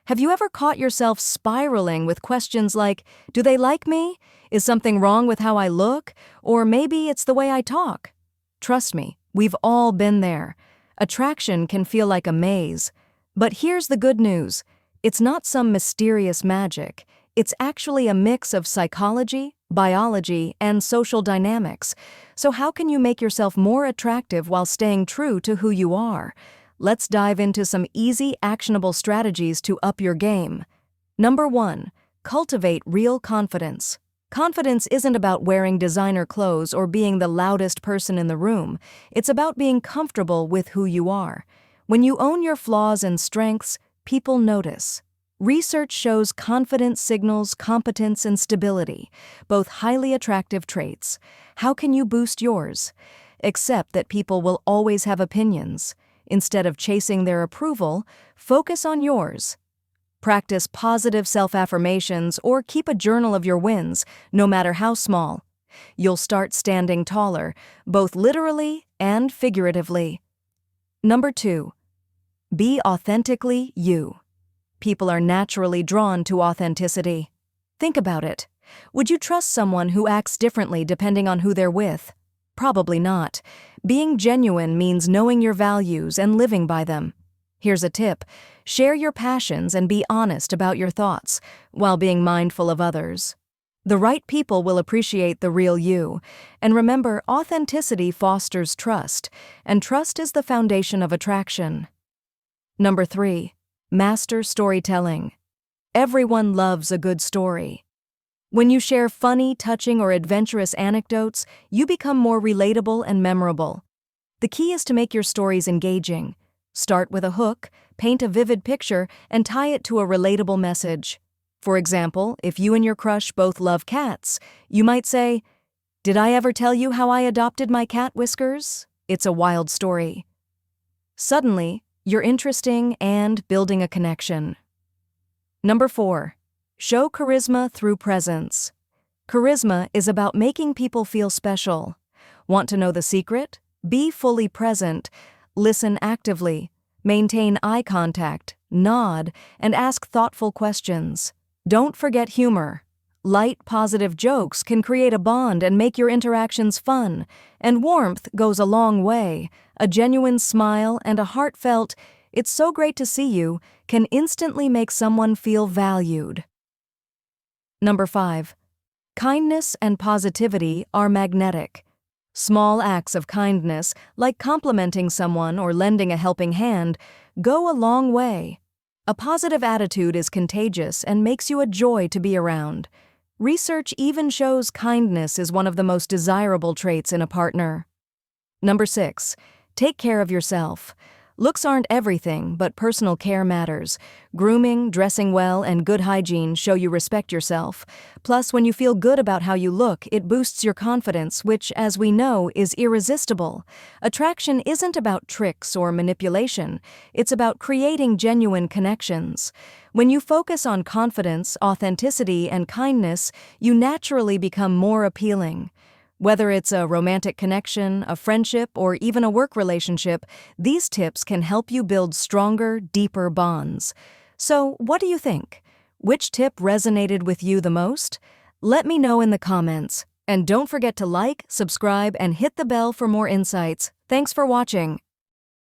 Have you ever caught yourself spiraling with questions like, do they like me? Is something wrong with how I look? Or maybe it's the way I talk? Trust me, we've all been there. Attraction can feel like a maze. But here's the good news. It's not some mysterious magic. It's actually a mix of psychology, biology, and social dynamics. So how can you make yourself more attractive while staying true to who you are? Let's dive into some easy, actionable strategies to up your game. Number 1. Cultivate real confidence. Confidence isn't about wearing designer clothes or being the loudest person in the room. It's about being comfortable with who you are. When you own your flaws and strengths, people notice. Research shows confidence signals competence and stability, both highly attractive traits. How can you boost yours? Accept that people will always have opinions. Instead of chasing their approval, focus on yours. Practice positive self-affirmations or keep a journal of your wins, no matter how small. You'll start standing taller, both literally and figuratively. Number 2. Be authentically you. People are naturally drawn to authenticity. Think about it. Would you trust someone who acts differently depending on who they're with? Probably not. Being genuine means knowing your values and living by them. Here's a tip. Share your passions and be honest about your thoughts, while being mindful of others. The right people will appreciate the real you. And remember, authenticity fosters trust, and trust is the foundation of attraction. Number 3. Master storytelling. Everyone loves a good story. When you share funny, touching, or adventurous anecdotes, you become more relatable and memorable. The key is to make your stories engaging. Start with a hook, paint a vivid picture, and tie it to a relatable message. For example, if you and your crush both love cats, you might say, "Did I ever tell you how I adopted my cat Whiskers? It's a wild story." Suddenly, you're interesting and building a connection. Number 4. Show charisma through presence. Charisma is about making people feel special. Want to know the secret? Be fully present. Listen actively. Maintain eye contact, nod, and ask thoughtful questions. Don't forget humor. Light, positive jokes can create a bond and make your interactions fun. And warmth goes a long way. A genuine smile and a heartfelt, "It's so great to see you," can instantly make someone feel valued. Number 5. Kindness and positivity are magnetic. Small acts of kindness, like complimenting someone or lending a helping hand, go a long way. A positive attitude is contagious and makes you a joy to be around. Research even shows kindness is one of the most desirable traits in a partner. Number 6. Take care of yourself. Looks aren't everything, but personal care matters. Grooming, dressing well, and good hygiene show you respect yourself. Plus, when you feel good about how you look, it boosts your confidence, which, as we know, is irresistible. Attraction isn't about tricks or manipulation. It's about creating genuine connections. When you focus on confidence, authenticity, and kindness, you naturally become more appealing. Whether it's a romantic connection, a friendship, or even a work relationship, these tips can help you build stronger, deeper bonds. So, what do you think? Which tip resonated with you the most? Let me know in the comments. And don't forget to like, subscribe, and hit the bell for more insights. Thanks for watching.